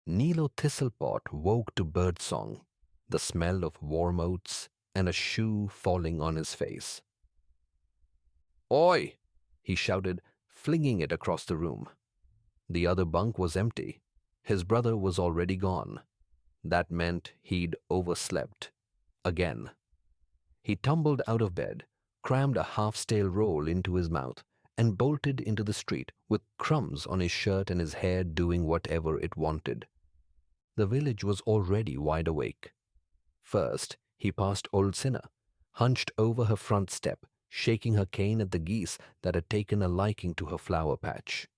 Nilo Thistlepot woke to birdsong, the smell of warm oats, and a shoe falling on his face. "Oi!" he shouted, flinging it across the room. The other bunk was empty. His brother was already gone. That meant he'd overslept. Again. He tumbled out of bed, crammed a half-stale roll into his mouth, and bolted into the street with crumbs on his shirt and his hair doing whatever it wanted. The village was already wide awake. First, he passed old Cinna, hunched over her front step, shaking her cane at the geese that had taken a liking to her flower patch.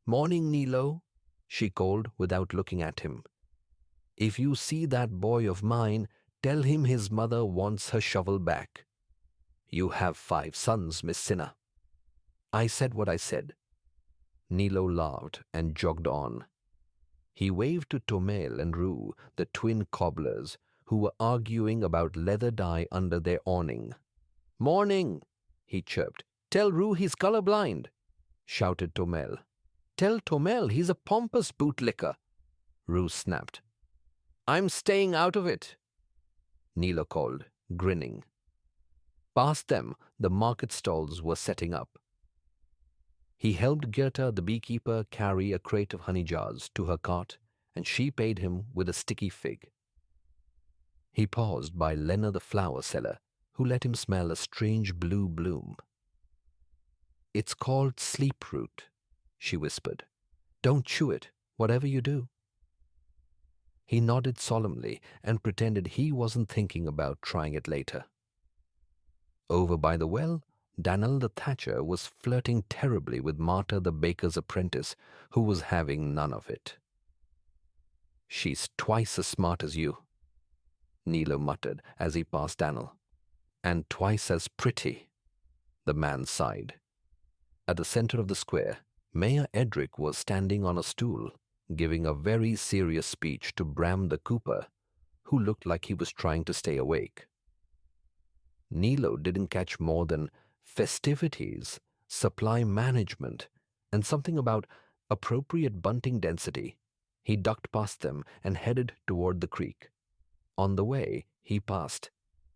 "Morning, Nilo," she called without looking at him. "If you see that boy of mine, tell him his mother wants her shovel back. You have 5 sons, Miss Cinna." I said what I said. Nilo laughed and jogged on. He waved to Tomel and Rue, the twin cobblers, who were arguing about leather dye under their awning. "Morning," he chirped. "Tell Rue he's colorblind," shouted Tomel. "Tell Tomel he's a pompous bootlicker," Rue snapped. "I'm staying out of it," Nilo called, grinning. Past them, the market stalls were setting up. He helped Gerta the beekeeper carry a crate of honey jars to her cart, and she paid him with a sticky fig. He paused by Lena the flower seller, who let him smell a strange blue bloom. "It's called sleep root," she whispered. "Don't chew it, whatever you do." He nodded solemnly and pretended he wasn't thinking about trying it later. Over by the well, Dan'l the thatcher was flirting terribly with Marta the baker's apprentice, who was having none of it. "She's twice as smart as you," Nilo muttered as he passed Dan'l. "And twice as pretty," the man sighed. At the center of the square, Mayor Edric was standing on a stool, giving a very serious speech to Bram the Cooper, who looked like he was trying to stay awake. Nilo didn't catch more than festivities, supply management, and something about appropriate bunting density. He ducked past them and headed toward the creek. On the way, he passed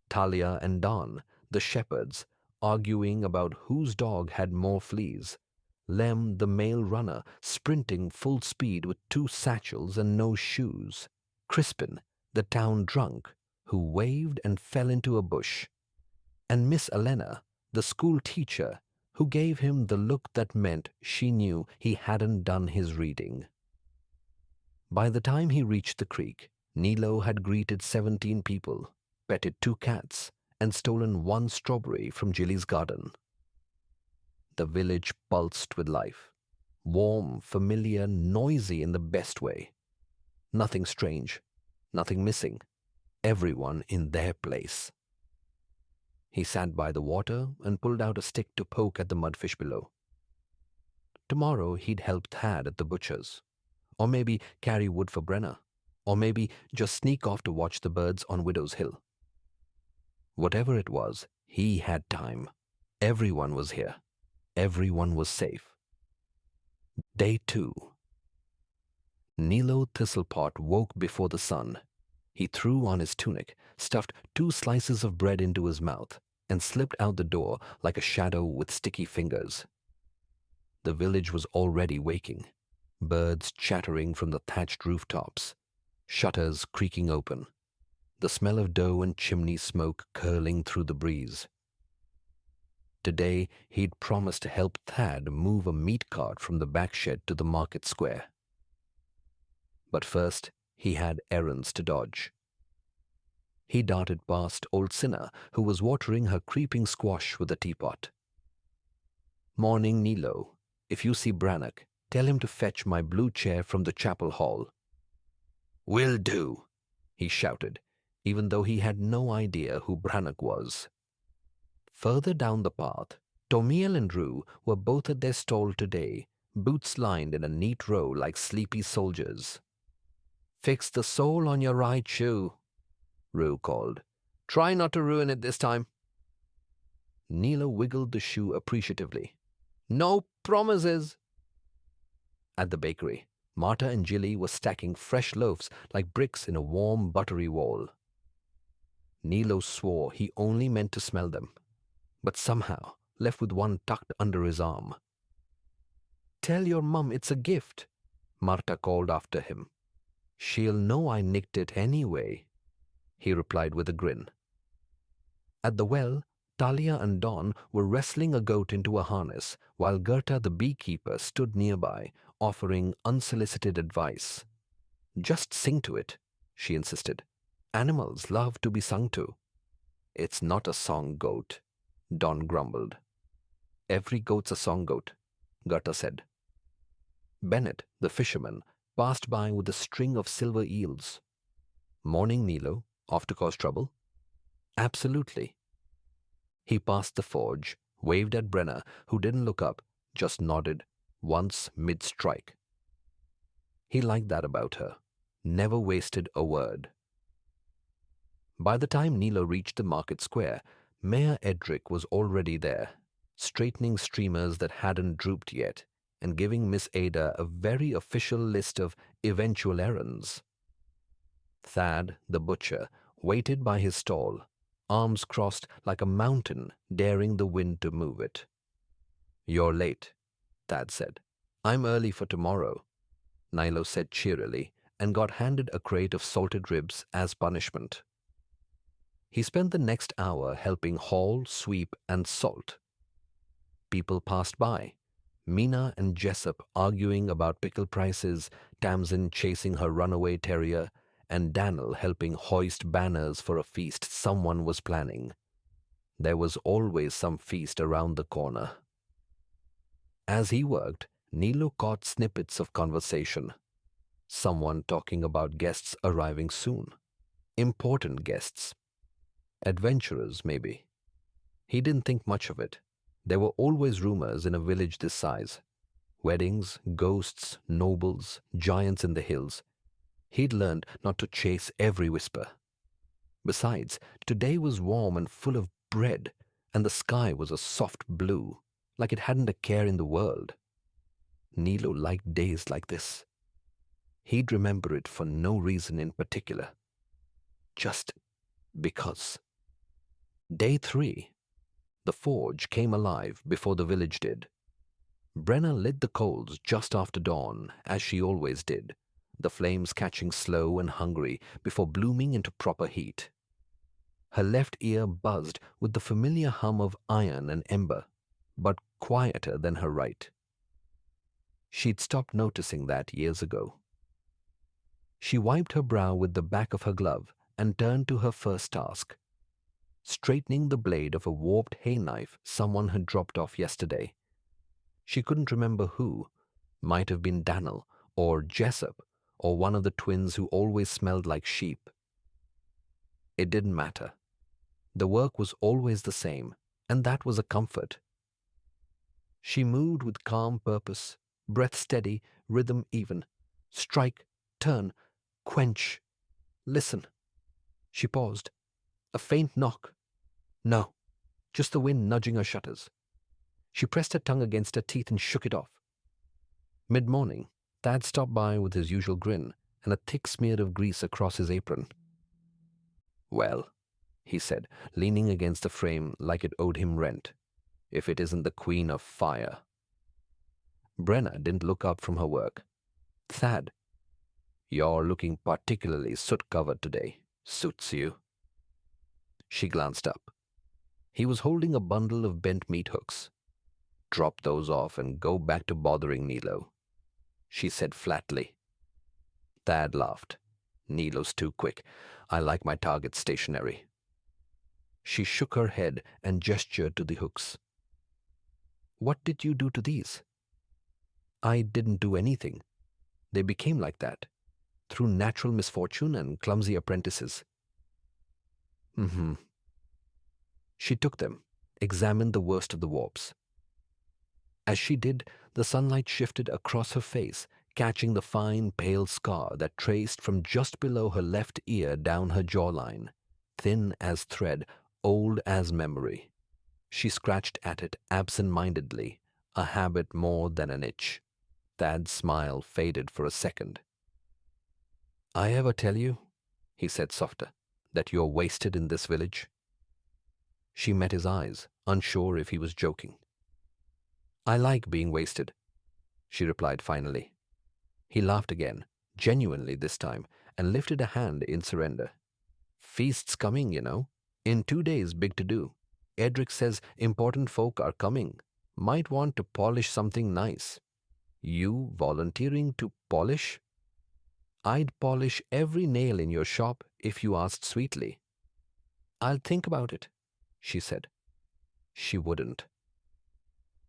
Talia and Don, the shepherds, arguing about whose dog had more fleas. Lem, the male runner, sprinting full speed with 2 satchels and no shoes. Crispin, the town drunk, who waved and fell into a bush. And Miss Elena, the school teacher, who gave him the look that meant she knew he hadn't done his reading. By the time he reached the creek, Nilo had greeted 17 people, petted 2 cats, and stolen 1 strawberry from Jilly's garden. The village pulsed with life. Warm, familiar, noisy in the best way. Nothing strange, nothing missing. Everyone in their place. He sat by the water and pulled out a stick to poke at the mudfish below. Tomorrow he'd help Thad at the butcher's. Or maybe carry wood for Brenna. Or maybe just sneak off to watch the birds on Widow's Hill. Whatever it was, he had time. Everyone was here. Everyone was safe. Day 2. Nilo Thistlepot woke before the sun. He threw on his tunic, stuffed 2 slices of bread into his mouth, and slipped out the door like a shadow with sticky fingers. The village was already waking. Birds chattering from the thatched rooftops, shutters creaking open, the smell of dough and chimney smoke curling through the breeze. Today he'd promised to help Thad move a meat cart from the back shed to the market square. But first he had errands to dodge. He darted past old Cinna, who was watering her creeping squash with a teapot. "Morning, Nilo. If you see Brannock, tell him to fetch my blue chair from the chapel hall." "Will do," he shouted, even though he had no idea who Brannock was. Further down the path, Tomiel and Rue were both at their stall today, boots lined in a neat row like sleepy soldiers. "Fix the sole on your right shoe," Rue called. "Try not to ruin it this time." Nilo wiggled the shoe appreciatively. "No promises." At the bakery, Marta and Jilly were stacking fresh loaves like bricks in a warm, buttery wall. Nilo swore he only meant to smell them, but somehow left with one tucked under his arm. "Tell your mum it's a gift," Marta called after him. "She'll know I nicked it anyway," he replied with a grin. At the well, Talia and Don were wrestling a goat into a harness, while Gerta the beekeeper stood nearby, offering unsolicited advice. "Just sing to it," she insisted. "Animals love to be sung to." "It's not a song goat," Don grumbled. "Every goat's a song goat," Gerta said. Bennett, the fisherman, passed by with a string of silver eels. "Morning, Nilo. Off to cause trouble?" "Absolutely." He passed the forge, waved at Brenna, who didn't look up, just nodded, once mid-strike. He liked that about her. Never wasted a word. By the time Nilo reached the market square, Mayor Edric was already there, straightening streamers that hadn't drooped yet, and giving Miss Ada a very official list of eventual errands. Thad, the butcher, waited by his stall, arms crossed like a mountain, daring the wind to move it. "You're late," Thad said. "I'm early for tomorrow," Nilo said cheerily, and got handed a crate of salted ribs as punishment. He spent the next hour helping haul, sweep, and salt. People passed by, Mina and Jessup arguing about pickle prices, Tamsin chasing her runaway terrier, and Daniel helping hoist banners for a feast someone was planning. There was always some feast around the corner. As he worked, Nilo caught snippets of conversation. Someone talking about guests arriving soon. Important guests. Adventurers, maybe. He didn't think much of it. There were always rumors in a village this size. Weddings, ghosts, nobles, giants in the hills. He'd learned not to chase every whisper. Besides, today was warm and full of bread, and the sky was a soft blue, like it hadn't a care in the world. Nilo liked days like this. He'd remember it for no reason in particular. Just because. Day 3. The forge came alive before the village did. Brenna lit the coals just after dawn, as she always did, the flames catching slow and hungry before blooming into proper heat. Her left ear buzzed with the familiar hum of iron and ember, but quieter than her right. She'd stopped noticing that years ago. She wiped her brow with the back of her glove and turned to her first task, straightening the blade of a warped hay knife someone had dropped off yesterday. She couldn't remember who. Might have been Daniel or Jessup or one of the twins who always smelled like sheep. It didn't matter. The work was always the same, and that was a comfort. She moved with calm purpose, breath steady, rhythm even. Strike, turn, quench, listen. She paused. A faint knock. No, just the wind nudging her shutters. She pressed her tongue against her teeth and shook it off. Mid-morning, Thad stopped by with his usual grin and a thick smear of grease across his apron. "Well," he said, leaning against the frame like it owed him rent, "if it isn't the Queen of Fire." Brenna didn't look up from her work. "Thad, you're looking particularly soot-covered today. Suits you." She glanced up. He was holding a bundle of bent meat hooks. "Drop those off and go back to bothering Nilo," she said flatly. Thad laughed. "Nilo's too quick. I like my target stationary." She shook her head and gestured to the hooks. "What did you do to these?" "I didn't do anything. They became like that, through natural misfortune and clumsy apprentices." "Mm-hmm." She took them, examined the worst of the warps. As she did, the sunlight shifted across her face, catching the fine, pale scar that traced from just below her left ear down her jawline, thin as thread, old as memory. She scratched at it absent-mindedly, a habit more than an itch. Thad's smile faded for a second. I ever tell you, he said softer, that you're wasted in this village? She met his eyes, unsure if he was joking. I like being wasted, she replied finally. He laughed again, genuinely this time, and lifted a hand in surrender. Feast's coming, you know. In 2 days, big to do. Edric says important folk are coming. Might want to polish something nice. You volunteering to polish? I'd polish every nail in your shop if you asked sweetly. I'll think about it, she said. She wouldn't.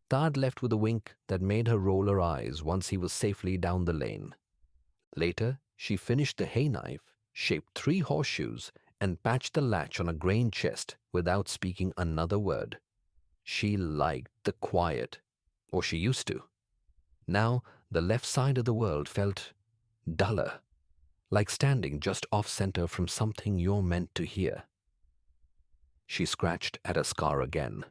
Thad left with a wink that made her roll her eyes once he was safely down the lane. Later, she finished the hay knife, shaped 3 horseshoes, and patched the latch on a grain chest without speaking another word. She liked the quiet, or she used to. Now, the left side of the world felt duller, like standing just off-center from something you're meant to hear. She scratched at a scar again.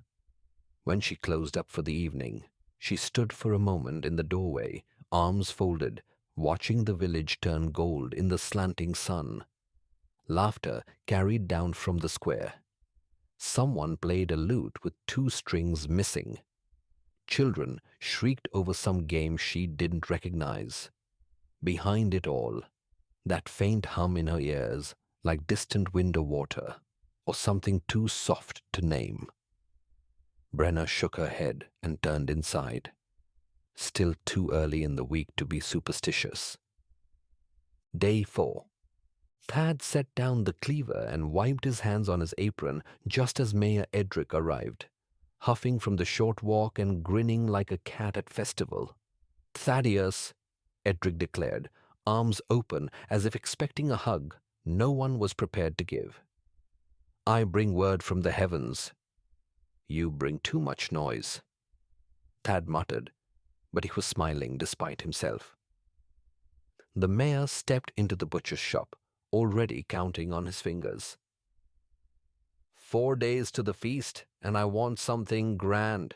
When she closed up for the evening, she stood for a moment in the doorway, arms folded, watching the village turn gold in the slanting sun. Laughter carried down from the square. Someone played a lute with 2 strings missing. Children shrieked over some game she didn't recognize. Behind it all, that faint hum in her ears, like distant window water, or something too soft to name. Brenna shook her head and turned inside. Still too early in the week to be superstitious. Day 4. Thad set down the cleaver and wiped his hands on his apron just as Mayor Edric arrived, huffing from the short walk and grinning like a cat at festival. Thaddeus, Edric declared, arms open as if expecting a hug no one was prepared to give. I bring word from the heavens. You bring too much noise, Thad muttered, but he was smiling despite himself. The mayor stepped into the butcher's shop, already counting on his fingers. 4 days to the feast, and I want something grand.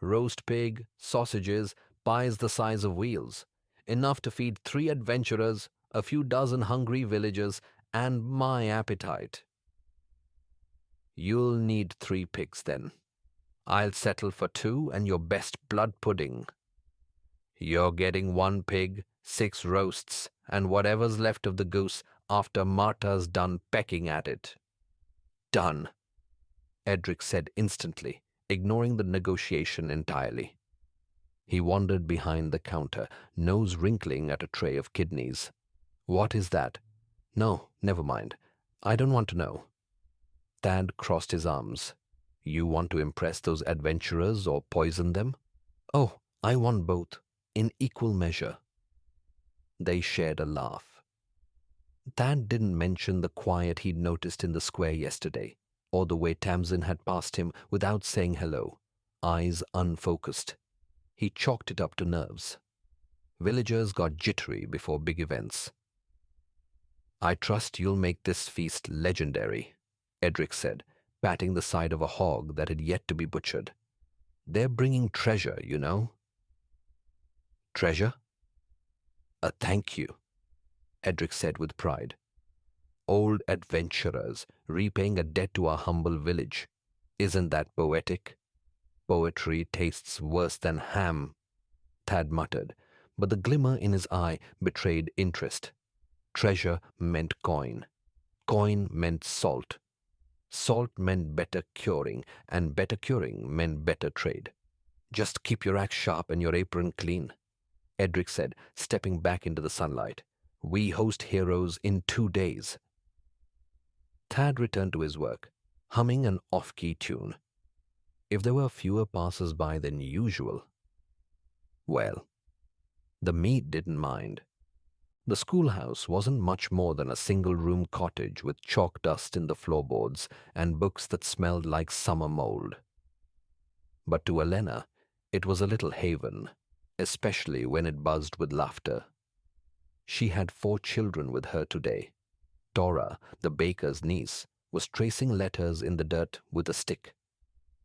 Roast pig, sausages, pies the size of wheels. Enough to feed 3 adventurers, a few dozen hungry villagers, and my appetite. You'll need 3 pigs then. I'll settle for 2 and your best blood pudding. You're getting 1 pig, 6 roasts, and whatever's left of the goose after Marta's done pecking at it. Done, Edric said instantly, ignoring the negotiation entirely. He wandered behind the counter, nose wrinkling at a tray of kidneys. What is that? No, never mind. I don't want to know. Thad crossed his arms. You want to impress those adventurers or poison them? Oh, I want both, in equal measure. They shared a laugh. Thad didn't mention the quiet he'd noticed in the square yesterday, or the way Tamsin had passed him without saying hello, eyes unfocused. He chalked it up to nerves. Villagers got jittery before big events. I trust you'll make this feast legendary, Edric said, patting the side of a hog that had yet to be butchered. They're bringing treasure, you know. Treasure? A thank you, Edric said with pride. Old adventurers repaying a debt to our humble village. Isn't that poetic? Poetry tastes worse than ham, Thad muttered, but the glimmer in his eye betrayed interest. Treasure meant coin. Coin meant salt. Salt meant better curing, and better curing meant better trade. Just keep your axe sharp and your apron clean, Edric said, stepping back into the sunlight. We host heroes in 2 days. Thad returned to his work, humming an off-key tune. If there were fewer passers-by than usual, well, the meat didn't mind. The schoolhouse wasn't much more than a single-room cottage with chalk dust in the floorboards and books that smelled like summer mold. But to Elena, it was a little haven, especially when it buzzed with laughter. She had 4 children with her today. Tora, the baker's niece, was tracing letters in the dirt with a stick.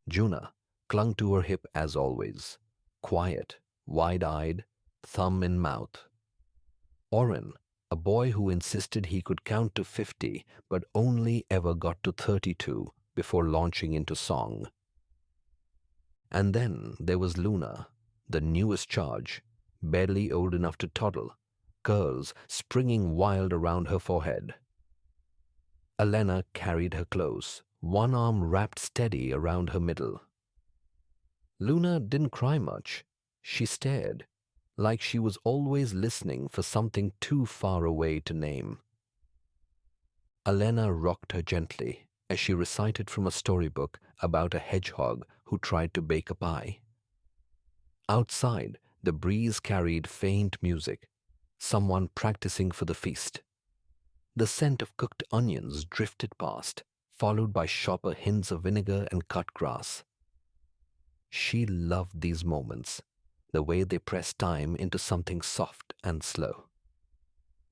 Juna clung to her hip as always, quiet, wide-eyed, thumb in mouth. Oren, a boy who insisted he could count to 50 but only ever got to 32 before launching into song. And then there was Luna, the newest charge, barely old enough to toddle, curls springing wild around her forehead. Elena carried her close, one arm wrapped steady around her middle. Luna didn't cry much. She stared, like she was always listening for something too far away to name. Elena rocked her gently as she recited from a storybook about a hedgehog who tried to bake a pie. Outside, the breeze carried faint music, someone practicing for the feast. The scent of cooked onions drifted past, followed by sharper hints of vinegar and cut grass. She loved these moments, the way they pressed time into something soft and slow.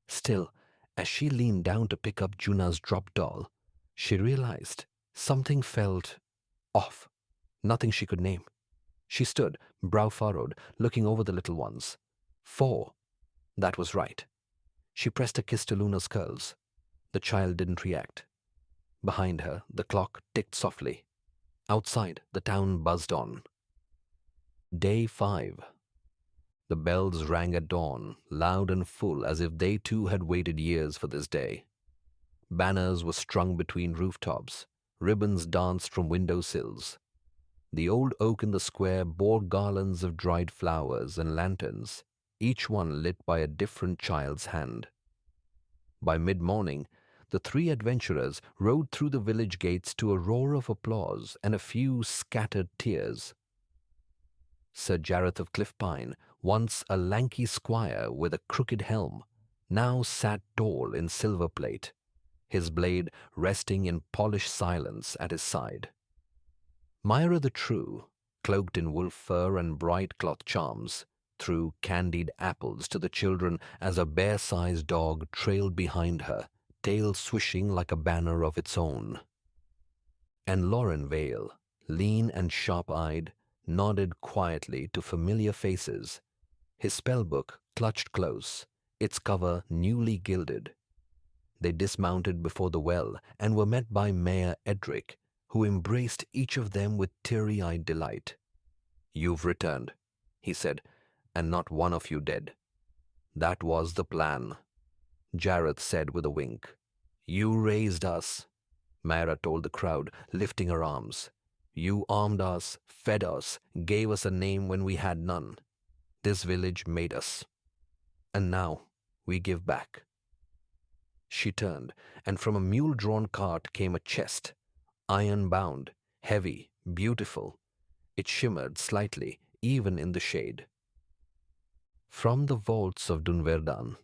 Still, as she leaned down to pick up Juna's drop doll, she realized something felt off, nothing she could name. She stood, brow furrowed, looking over the little ones. 4. That was right. She pressed a kiss to Luna's curls. The child didn't react. Behind her, the clock ticked softly. Outside, the town buzzed on. Day 5. The bells rang at dawn, loud and full, as if they too had waited years for this day. Banners were strung between rooftops. Ribbons danced from window sills. The old oak in the square bore garlands of dried flowers and lanterns, each one lit by a different child's hand. By mid-morning, the 3 adventurers rode through the village gates to a roar of applause and a few scattered tears. Sir Jareth of Cliffpine, once a lanky squire with a crooked helm, now sat tall in silver plate, his blade resting in polished silence at his side. Myra the True, cloaked in wolf fur and bright cloth charms, threw candied apples to the children as a bear-sized dog trailed behind her, tail swishing like a banner of its own. And Lauren Vale, lean and sharp-eyed, nodded quietly to familiar faces, his spellbook clutched close, its cover newly gilded. They dismounted before the well and were met by Mayor Edric, who embraced each of them with teary-eyed delight. "You've returned," he said, "and not one of you dead." "That was the plan," Jareth said with a wink. "You raised us," Myra told the crowd, lifting her arms. "You armed us, fed us, gave us a name when we had none. This village made us. And now we give back." She turned, and from a mule-drawn cart came a chest, iron-bound, heavy, beautiful. It shimmered slightly, even in the shade. "From the vaults of Dunverdan,"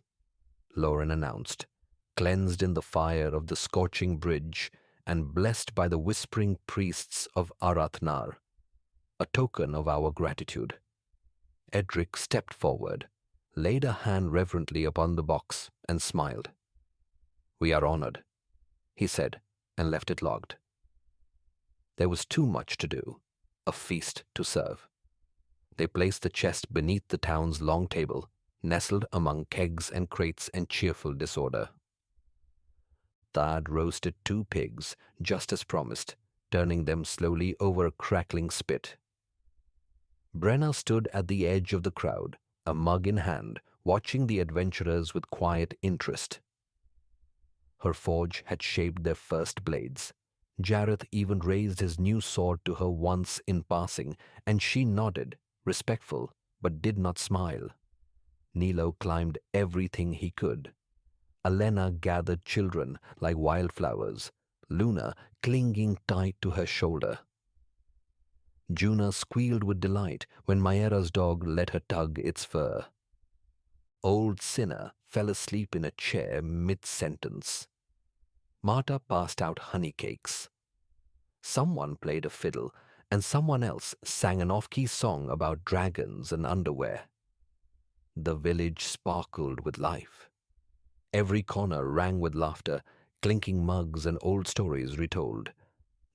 Lauren announced, "cleansed in the fire of the scorching bridge and blessed by the whispering priests of Arathnar, a token of our gratitude." Edric stepped forward, laid a hand reverently upon the box, and smiled. "We are honored," he said, and left it logged. There was too much to do, a feast to serve. They placed the chest beneath the town's long table, nestled among kegs and crates and cheerful disorder. Thad roasted 2 pigs, just as promised, turning them slowly over a crackling spit. Brenna stood at the edge of the crowd, a mug in hand, watching the adventurers with quiet interest. Her forge had shaped their first blades. Jareth even raised his new sword to her once in passing, and she nodded, respectful, but did not smile. Nilo climbed everything he could. Elena gathered children like wildflowers, Luna clinging tight to her shoulder. Juna squealed with delight when Mayera's dog let her tug its fur. Old Cinna fell asleep in a chair mid-sentence. Marta passed out honey cakes. Someone played a fiddle, and someone else sang an off-key song about dragons and underwear. The village sparkled with life. Every corner rang with laughter, clinking mugs and old stories retold.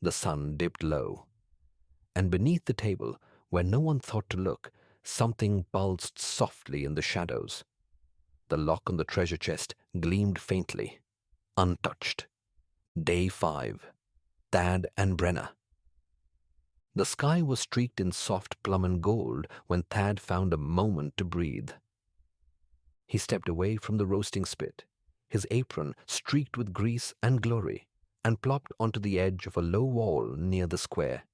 The sun dipped low. And beneath the table, where no one thought to look, something pulsed softly in the shadows. The lock on the treasure chest gleamed faintly, untouched. Day 5. Thad and Brenna. The sky was streaked in soft plum and gold when Thad found a moment to breathe. He stepped away from the roasting spit, his apron streaked with grease and glory, and plopped onto the edge of a low wall near the square.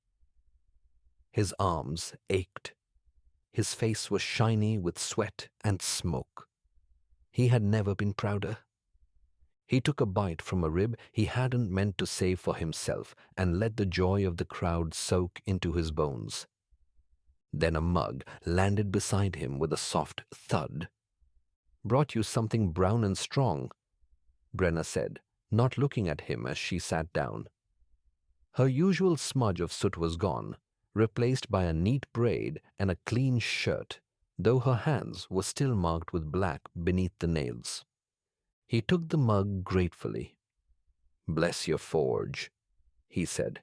His arms ached. His face was shiny with sweat and smoke. He had never been prouder. He took a bite from a rib he hadn't meant to save for himself and let the joy of the crowd soak into his bones. Then a mug landed beside him with a soft thud. "Brought you something brown and strong," Brenna said, not looking at him as she sat down. Her usual smudge of soot was gone, replaced by a neat braid and a clean shirt, though her hands were still marked with black beneath the nails. He took the mug gratefully. "Bless your forge," he said.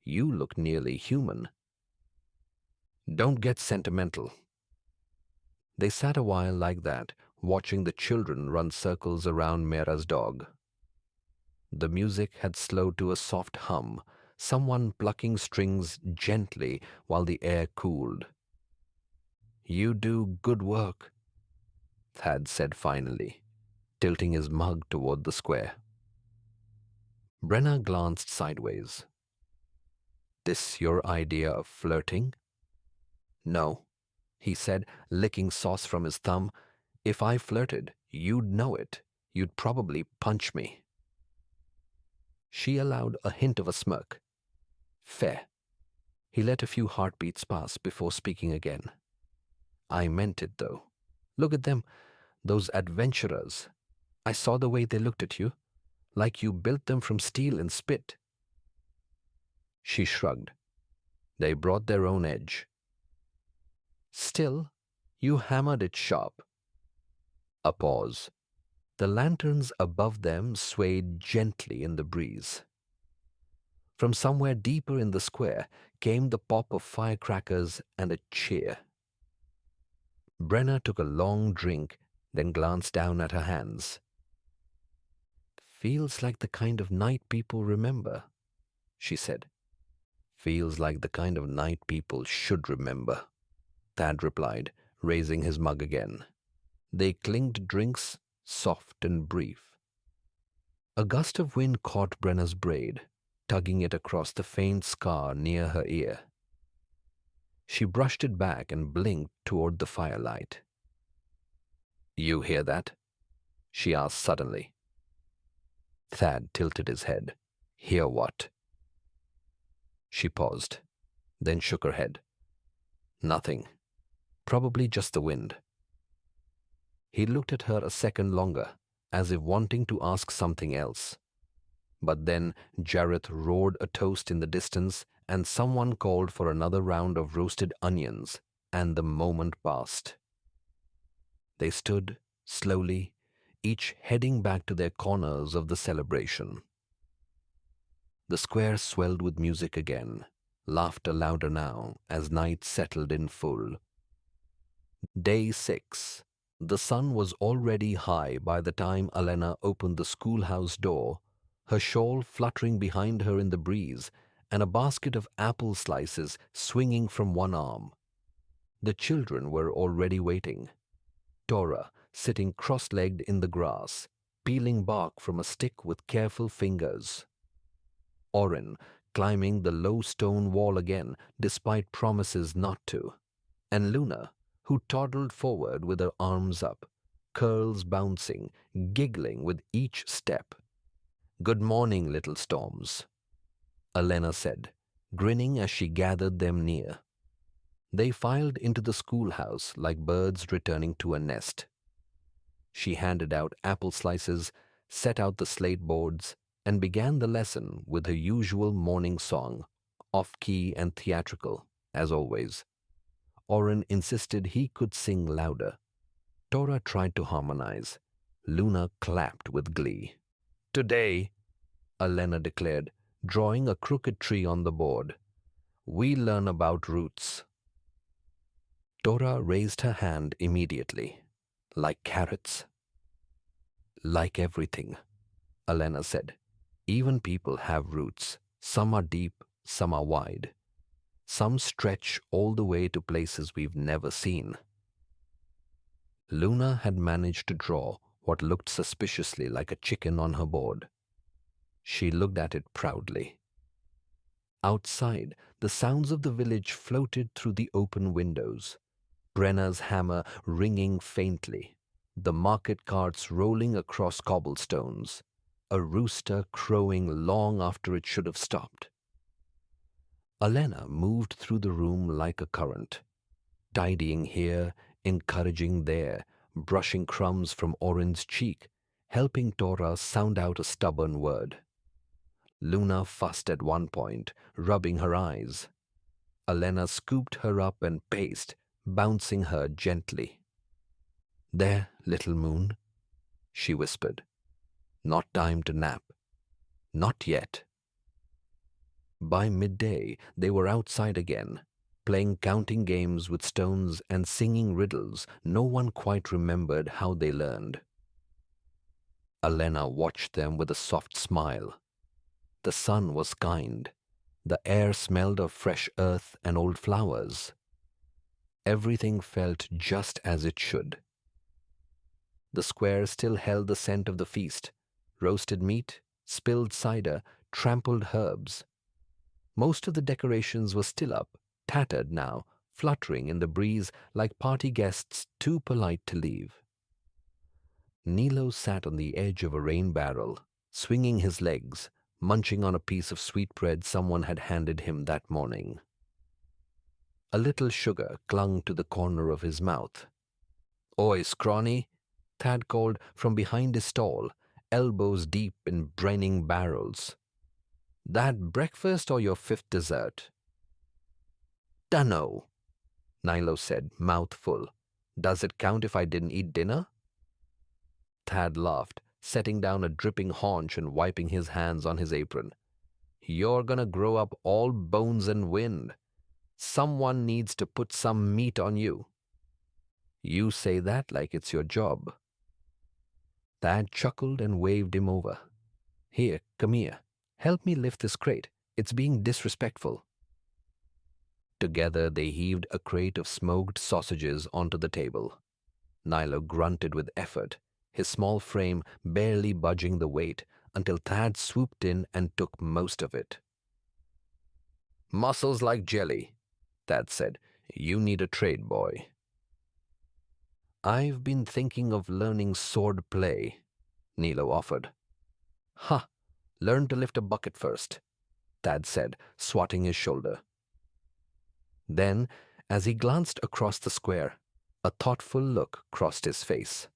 "You look nearly human." "Don't get sentimental." They sat a while like that, watching the children run circles around Mera's dog. The music had slowed to a soft hum, someone plucking strings gently while the air cooled. "You do good work," Thad said finally, tilting his mug toward the square. Brenna glanced sideways. "This your idea of flirting?" "No," he said, licking sauce from his thumb. "If I flirted, you'd know it. You'd probably punch me." She allowed a hint of a smirk. "Fair." He let a few heartbeats pass before speaking again. "I meant it, though. Look at them, those adventurers. I saw the way they looked at you, like you built them from steel and spit." She shrugged. "They brought their own edge." "Still, you hammered it sharp." A pause. The lanterns above them swayed gently in the breeze. From somewhere deeper in the square came the pop of firecrackers and a cheer. Brenna took a long drink, then glanced down at her hands. "Feels like the kind of night people remember," she said. "Feels like the kind of night people should remember," Thad replied, raising his mug again. They clinked drinks, soft and brief. A gust of wind caught Brenna's braid, tugging it across the faint scar near her ear. She brushed it back and blinked toward the firelight. "You hear that?" she asked suddenly. Thad tilted his head. "Hear what?" She paused, then shook her head. "Nothing. Probably just the wind." He looked at her a second longer, as if wanting to ask something else. But then Jareth roared a toast in the distance, and someone called for another round of roasted onions, and the moment passed. They stood, slowly, each heading back to their corners of the celebration. The square swelled with music again, laughter louder now as night settled in full. Day 6. The sun was already high by the time Alena opened the schoolhouse door, her shawl fluttering behind her in the breeze, and a basket of apple slices swinging from one arm. The children were already waiting. Tora, sitting cross-legged in the grass, peeling bark from a stick with careful fingers. Oren, climbing the low stone wall again, despite promises not to. And Luna, who toddled forward with her arms up, curls bouncing, giggling with each step. "Good morning, little storms," Alena said, grinning as she gathered them near. They filed into the schoolhouse like birds returning to a nest. She handed out apple slices, set out the slate boards, and began the lesson with her usual morning song, off-key and theatrical, as always. Oren insisted he could sing louder. Tora tried to harmonize. Luna clapped with glee. "Today," Alena declared, drawing a crooked tree on the board, "we learn about roots." Tora raised her hand immediately. Like carrots? Like everything, Alena said. Even people have roots. Some are deep, some are wide. Some stretch all the way to places we've never seen. Luna had managed to draw what looked suspiciously like a chicken on her board. She looked at it proudly. Outside, the sounds of the village floated through the open windows. Brenna's hammer ringing faintly, the market carts rolling across cobblestones, a rooster crowing long after it should have stopped. Alena moved through the room like a current, tidying here, encouraging there, brushing crumbs from Orin's cheek, helping Tora sound out a stubborn word. Luna fussed at one point, rubbing her eyes. Alena scooped her up and paced, bouncing her gently. "There, little moon," she whispered. "Not time to nap. Not yet." By midday, they were outside again, playing counting games with stones and singing riddles no one quite remembered how they learned. Alena watched them with a soft smile. The sun was kind. The air smelled of fresh earth and old flowers. Everything felt just as it should. The square still held the scent of the feast: roasted meat, spilled cider, trampled herbs. Most of the decorations were still up, tattered now, fluttering in the breeze like party guests too polite to leave. Nilo sat on the edge of a rain barrel, swinging his legs, munching on a piece of sweetbread someone had handed him that morning. A little sugar clung to the corner of his mouth. "Oi, scrawny," Thad called from behind his stall, elbows deep in braining barrels. "That breakfast or your fifth dessert?" "Dunno," Nilo said, mouth full. "Does it count if I didn't eat dinner?" Thad laughed, setting down a dripping haunch and wiping his hands on his apron. "You're gonna grow up all bones and wind. Someone needs to put some meat on you." "You say that like it's your job." Thad chuckled and waved him over. "Here, come here. Help me lift this crate. It's being disrespectful." Together they heaved a crate of smoked sausages onto the table. Nilo grunted with effort, his small frame barely budging the weight, until Thad swooped in and took most of it. "Muscles like jelly," Thad said. "You need a trade, boy." "I've been thinking of learning sword play," Nilo offered. "Ha! Learn to lift a bucket first," Thad said, swatting his shoulder. Then, as he glanced across the square, a thoughtful look crossed his face.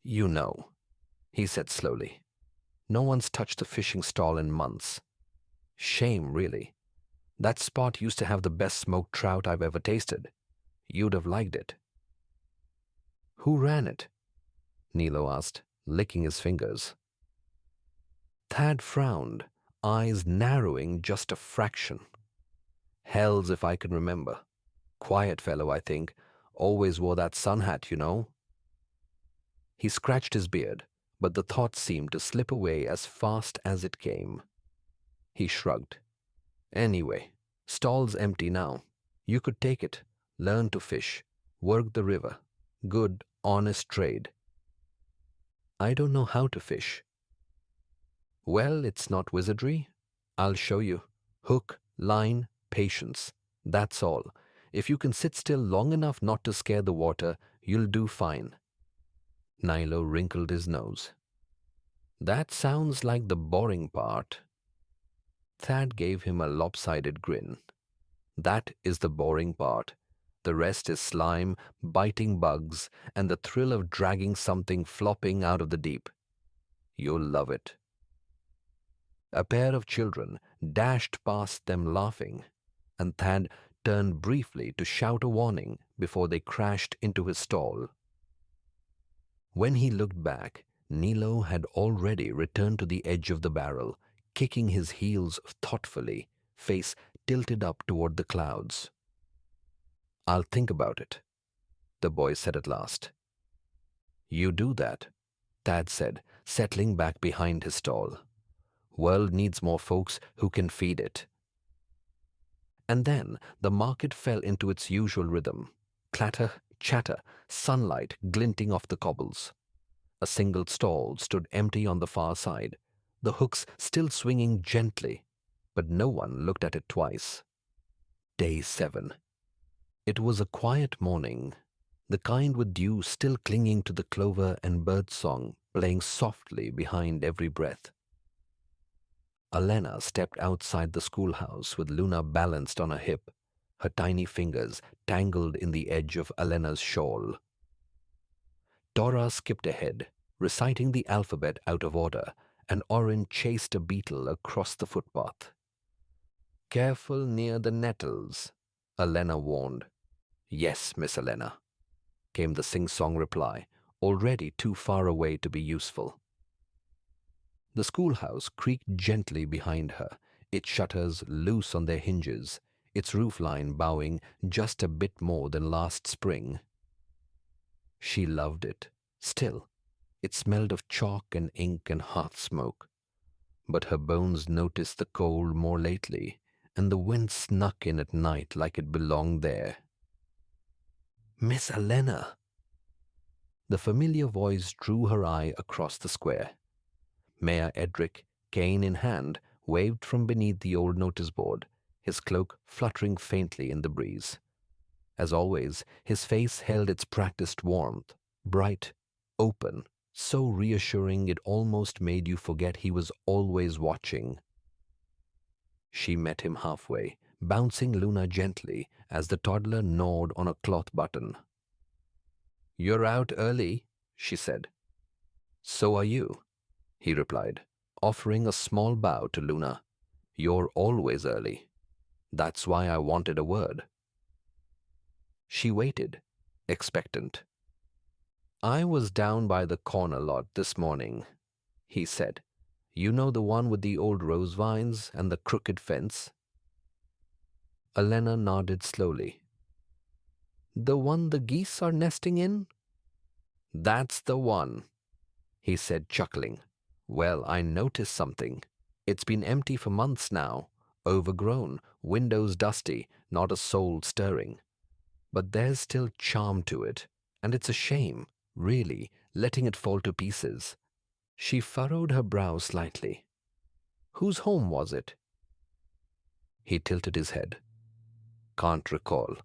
"You know," he said slowly, "no one's touched the fishing stall in months. Shame, really. That spot used to have the best smoked trout I've ever tasted. You'd have liked it." "Who ran it?" Nilo asked, licking his fingers. Thad frowned, eyes narrowing just a fraction. "Hells if I can remember. Quiet fellow, I think. Always wore that sun hat, you know." He scratched his beard, but the thought seemed to slip away as fast as it came. He shrugged. "Anyway, stall's empty now. You could take it, learn to fish, work the river. Good, honest trade." "I don't know how to fish." "Well, it's not wizardry. I'll show you. Hook, line, patience. That's all. If you can sit still long enough not to scare the water, you'll do fine." Nilo wrinkled his nose. "That sounds like the boring part." Thad gave him a lopsided grin. "That is the boring part. The rest is slime, biting bugs, and the thrill of dragging something flopping out of the deep. You'll love it." A pair of children dashed past them laughing, and Thad turned briefly to shout a warning before they crashed into his stall. When he looked back, Nilo had already returned to the edge of the barrel, kicking his heels thoughtfully, face tilted up toward the clouds. I'll think about it, the boy said at last. You do that, Thad said, settling back behind his stall. World needs more folks who can feed it. And then the market fell into its usual rhythm. Clatter, chatter, sunlight glinting off the cobbles. A single stall stood empty on the far side, the hooks still swinging gently, but no one looked at it twice. Day 7. It was a quiet morning, the kind with dew still clinging to the clover and birdsong playing softly behind every breath. Alena stepped outside the schoolhouse with Luna balanced on her hip, her tiny fingers tangled in the edge of Alena's shawl. Dora skipped ahead, reciting the alphabet out of order, and Orin chased a beetle across the footpath. Careful near the nettles, Alena warned. Yes, Miss Alena, came the sing-song reply, already too far away to be useful. The schoolhouse creaked gently behind her, its shutters loose on their hinges, its roofline bowing just a bit more than last spring. She loved it. Still, it smelled of chalk and ink and hearth smoke. But her bones noticed the cold more lately, and the wind snuck in at night like it belonged there. Miss Alena! The familiar voice drew her eye across the square. Mayor Edric, cane in hand, waved from beneath the old notice board, his cloak fluttering faintly in the breeze. As always, his face held its practiced warmth, bright, open, so reassuring it almost made you forget he was always watching. She met him halfway, bouncing Luna gently as the toddler gnawed on a cloth button. You're out early, she said. So are you, he replied, offering a small bow to Luna. You're always early. That's why I wanted a word. She waited, expectant. I was down by the corner lot this morning, he said. You know the one with the old rose vines and the crooked fence? Alena nodded slowly. The one the geese are nesting in? That's the one, he said, chuckling. Well, I noticed something. It's been empty for months now, overgrown, windows dusty, not a soul stirring. But there's still charm to it, and it's a shame, really, letting it fall to pieces. She furrowed her brow slightly. Whose home was it? He tilted his head. Can't recall.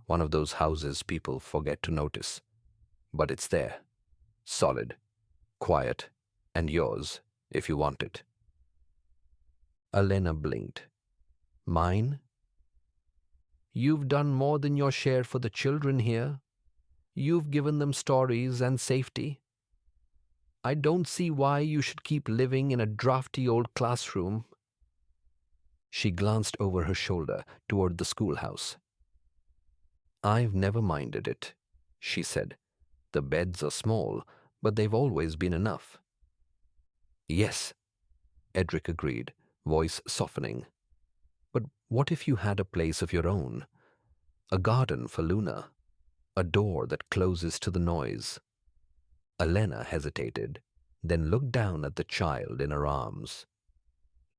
One of those houses people forget to notice. But it's there. Solid, quiet, and yours, if you want it. Alena blinked. Mine? You've done more than your share for the children here. You've given them stories and safety. I don't see why you should keep living in a drafty old classroom. She glanced over her shoulder toward the schoolhouse. I've never minded it, she said. The beds are small, but they've always been enough. Yes, Edric agreed, voice softening. But what if you had a place of your own? A garden for Luna? A door that closes to the noise? Alena hesitated, then looked down at the child in her arms.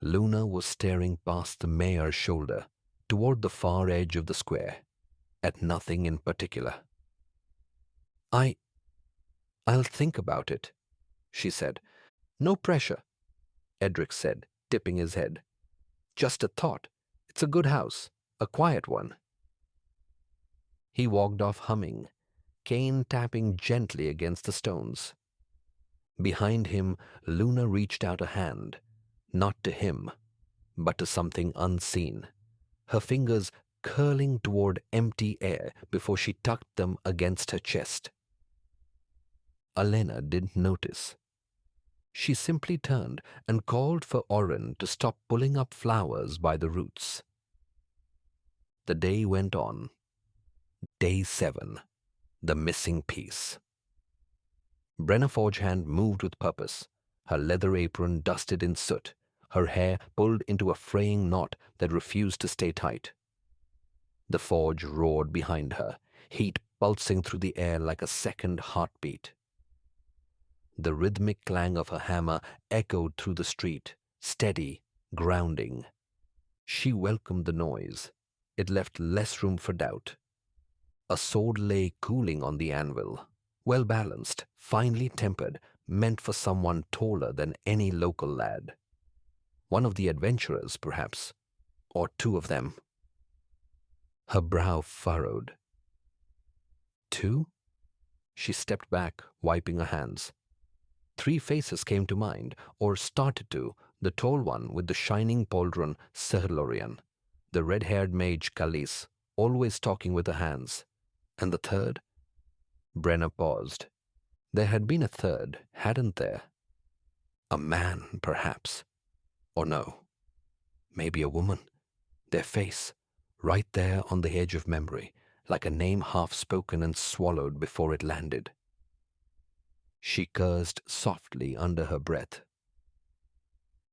Luna was staring past the mayor's shoulder, toward the far edge of the square, at nothing in particular. I'll think about it, she said. No pressure, Edric said, tipping his head. Just a thought. It's a good house, a quiet one. He walked off humming, cane tapping gently against the stones. Behind him, Luna reached out a hand, not to him, but to something unseen, her fingers curling toward empty air before she tucked them against her chest. Alena didn't notice. She simply turned and called for Orin to stop pulling up flowers by the roots. The day went on. Day 7. The missing piece. Brenna Forgehand moved with purpose, her leather apron dusted in soot, her hair pulled into a fraying knot that refused to stay tight. The forge roared behind her, heat pulsing through the air like a second heartbeat. The rhythmic clang of her hammer echoed through the street, steady, grounding. She welcomed the noise. It left less room for doubt. A sword lay cooling on the anvil, well balanced, finely tempered, meant for someone taller than any local lad. One of the adventurers, perhaps, or two of them. Her brow furrowed. Two? She stepped back, wiping her hands. Three faces came to mind, or started to: the tall one with the shining pauldron, Serlorian; the red-haired mage, Kalis, always talking with her hands; and the third? Brenna paused. There had been a third, hadn't there? A man, perhaps. Or no, maybe a woman. Their face, right there on the edge of memory, like a name half spoken and swallowed before it landed. She cursed softly under her breath.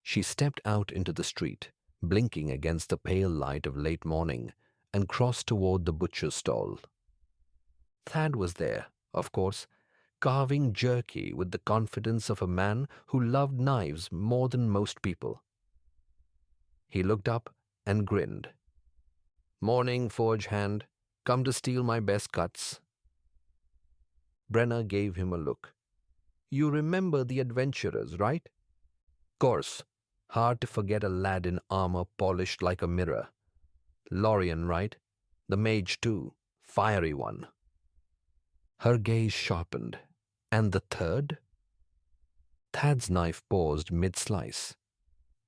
She stepped out into the street, blinking against the pale light of late morning, and crossed toward the butcher's stall. Thad was there, of course, carving jerky with the confidence of a man who loved knives more than most people. He looked up and grinned. "Morning, forge hand. Come to steal my best cuts." Brenna gave him a look. "You remember the adventurers, right?" "Course. Hard to forget a lad in armor polished like a mirror. Lorien, right? The mage too. Fiery one." Her gaze sharpened. "And the third?" Thad's knife paused mid-slice.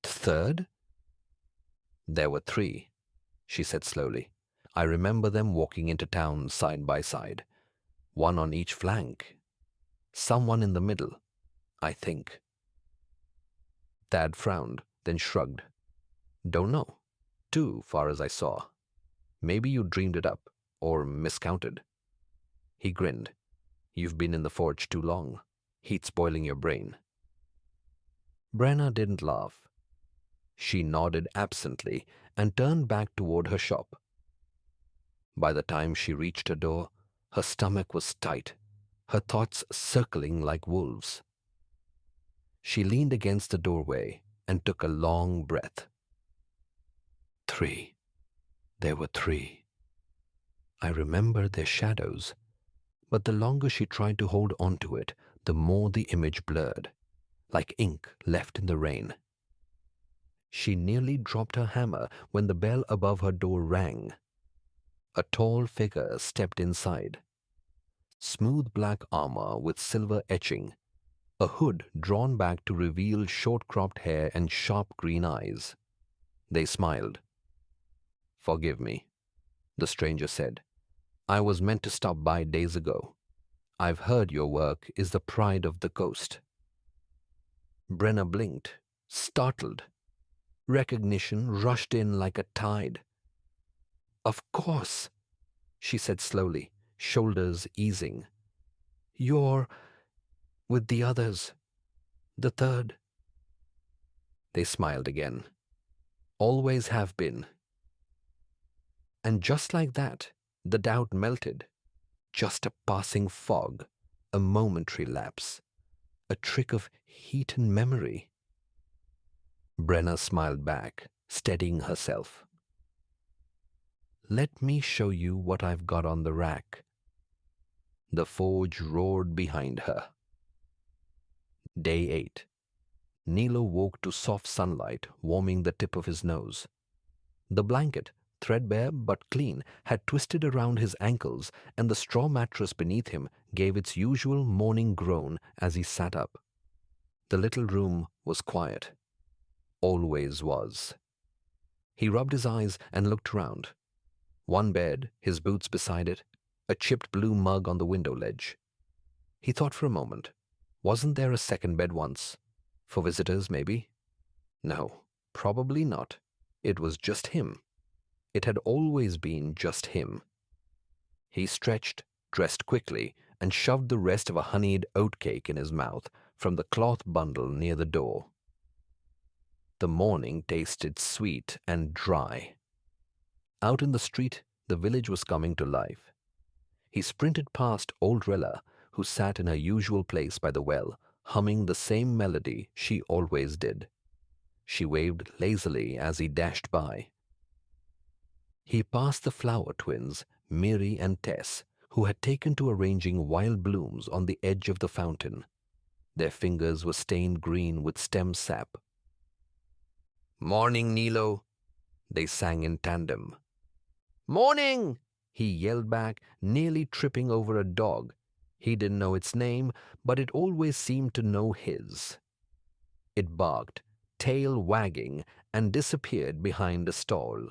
"The third?" "There were three," she said slowly. "I remember them walking into town side by side. One on each flank. Someone in the middle, I think." Thad frowned, then shrugged. "Don't know. Two, far as I saw. Maybe you dreamed it up, or miscounted." He grinned. "You've been in the forge too long. Heat's spoiling your brain." Brenna didn't laugh. She nodded absently and turned back toward her shop. By the time she reached her door, her stomach was tight, her thoughts circling like wolves. She leaned against the doorway and took a long breath. Three. There were three. I remember their shadows, but the longer she tried to hold on to it, the more the image blurred, like ink left in the rain. She nearly dropped her hammer when the bell above her door rang. A tall figure stepped inside. Smooth black armor with silver etching, a hood drawn back to reveal short-cropped hair and sharp green eyes. They smiled. "Forgive me," the stranger said. "I was meant to stop by days ago. I've heard your work is the pride of the coast." Brenna blinked, startled. Recognition rushed in like a tide. "Of course," she said slowly, shoulders easing. "You're with the others. The third." They smiled again. "Always have been." And just like that, the doubt melted. Just a passing fog, a momentary lapse, a trick of heat and memory. Brenna smiled back, steadying herself. "Let me show you what I've got on the rack." The forge roared behind her. Day 8. Nilo woke to soft sunlight warming the tip of his nose. The blanket, threadbare but clean, had twisted around his ankles, and the straw mattress beneath him gave its usual morning groan as he sat up. The little room was quiet. Always was. He rubbed his eyes and looked round. One bed, his boots beside it, a chipped blue mug on the window ledge. He thought for a moment. Wasn't there a second bed once? For visitors, maybe? No, probably not. It was just him. It had always been just him. He stretched, dressed quickly, and shoved the rest of a honeyed oatcake in his mouth from the cloth bundle near the door. The morning tasted sweet and dry. Out in the street, The village was coming to life. He sprinted past old Rilla, who sat in her usual place by the well, humming the same melody she always did. She waved lazily as he dashed by. He passed the flower twins, Mary and Tess, who had taken to arranging wild blooms on the edge of the fountain. Their fingers were stained green with stem sap. "Morning, Nilo," they sang in tandem. "Morning!" he yelled back, nearly tripping over a dog. He didn't know its name, but it always seemed to know his. It barked, tail wagging, and disappeared behind a stall.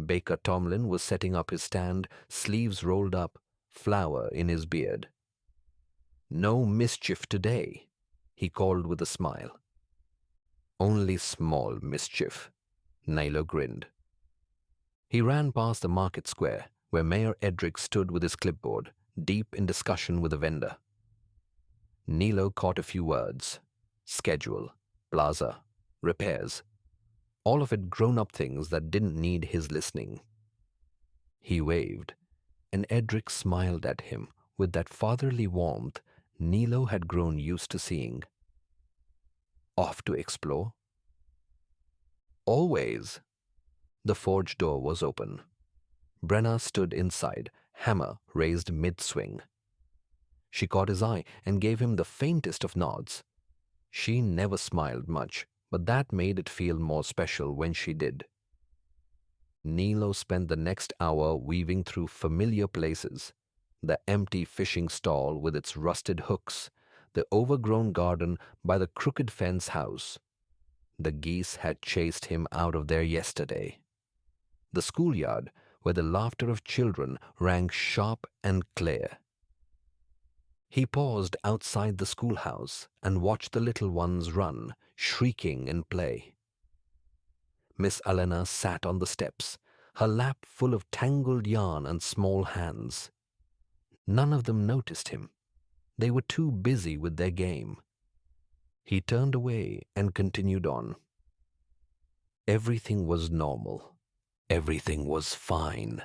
Baker Tomlin was setting up his stand, sleeves rolled up, flour in his beard. "No mischief today," he called with a smile. "Only small mischief," Nilo grinned. He ran past the market square, where Mayor Edric stood with his clipboard, deep in discussion with a vendor. Nilo caught a few words: schedule, plaza, repairs. All of it grown-up things that didn't need his listening. He waved, and Edric smiled at him with that fatherly warmth Nilo had grown used to seeing. "Off to explore?" "Always." The forge door was open. Brenna stood inside, hammer raised mid-swing. She caught his eye and gave him the faintest of nods. She never smiled much, but that made it feel more special when she did. Nilo spent the next hour weaving through familiar places: the empty fishing stall with its rusted hooks, the overgrown garden by the crooked fence house. The geese had chased him out of there yesterday. The schoolyard, where the laughter of children rang sharp and clear. He paused outside the schoolhouse and watched the little ones run, shrieking in play. Miss Elena sat on the steps, her lap full of tangled yarn and small hands. None of them noticed him. They were too busy with their game. He turned away and continued on. Everything was normal. Everything was fine.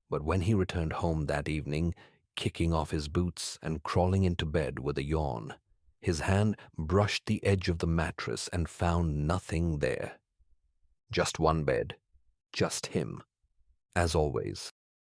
But when he returned home that evening, kicking off his boots and crawling into bed with a yawn, his hand brushed the edge of the mattress and found nothing there. Just one bed, just him, as always.